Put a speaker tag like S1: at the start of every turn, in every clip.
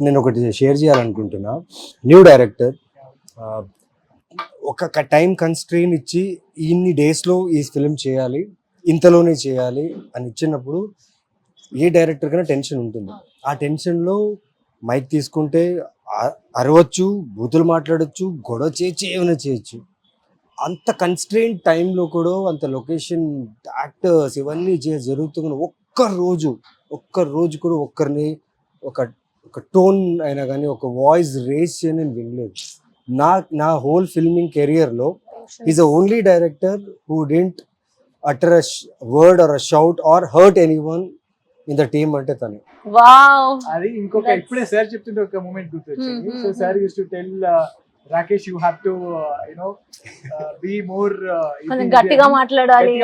S1: నేను ఒకటి షేర్ చేయాలనుకుంటున్నా. న్యూ డైరెక్టర్ ఒక టైం కన్స్ట్రెయిన్ ఇచ్చి ఇన్ని డేస్లో ఈ ఫిలిం చేయాలి, ఇంతలోనే చేయాలి అని ఇచ్చినప్పుడు ఏ డైరెక్టర్ కైనా టెన్షన్ ఉంటుంది. ఆ టెన్షన్లో మైక్ తీసుకుంటే అరవచ్చు, బూతులు మాట్లాడచ్చు, గొడవ చేయొచ్చు, ఏమైనా చేయొచ్చు. అంత కన్స్ట్రెయిన్ టైంలో కూడా అంత లొకేషన్, యాక్టర్స్ ఇవన్నీ జరుగుతున్న ఒక్క రోజు కూడా ఒక్కరిని ఒక టోన్ అయినా కానీ ఒక వాయిస్ రేస్ చేయని నేను వినలేదు. నా హోల్ ఫిల్మింగ్ కెరియర్లో is the only director who didn't utter a word or a shout or hurt anyone in the team అంటే తనే.
S2: అది ఇంకొక ఇప్పుడే సార్ చెప్తుంటే ఒక మూమెంట్ గుర్తొచ్చింది. So sir uses to tell Rakesh, you have to be more
S3: గట్టిగా మాట్లాడాలి.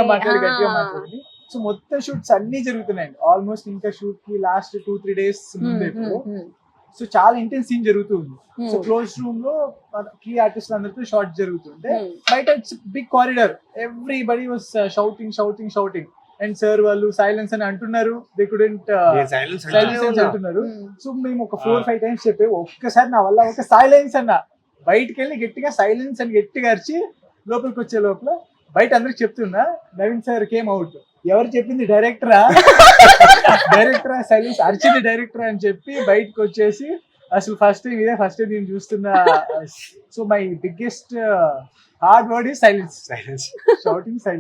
S2: సో మొత్తం షూట్స్ అన్ని జరుగుతున్నాయి ఆల్మోస్ట్. ఇంకా షూట్ కి లాస్ట్ 2-3 days ముందే. సో చాలా ఇంటెన్స్ సీన్ జరుగుతుంది. సో క్లోజ్ రూమ్ లో కీ ఆర్టిస్ట్ అందరితో షార్ట్ జరుగుతుంటే బయట big corridor, everybody was shouting and sir వాళ్ళు సైలెన్స్ అని అంటున్నారు. దే కుడెంట్ సైలెన్స్ అంటున్నారు. సో మేము ఒక 4-5 times చెప్పే ఒక్కసారి నా వల్ల ఒక సైలెన్స్ అన్న, బయటకు వెళ్ళి గట్టిగా సైలెన్స్ అని గట్టిగా అరిచి లోపలికి వచ్చే లోపల బయట అందరికి చెప్తున్నా, నవీన్ సార్ కేమ్ అవుట్. ఎవరు చెప్పింది? డైరెక్టరా సైలెన్స్ అరిచింది డైరెక్టర్ అని చెప్పి బయటకు వచ్చేసి అసలు ఫస్ట్ టైం నేను చూస్తున్నా. So my biggest hard word is silence. Shouting silence.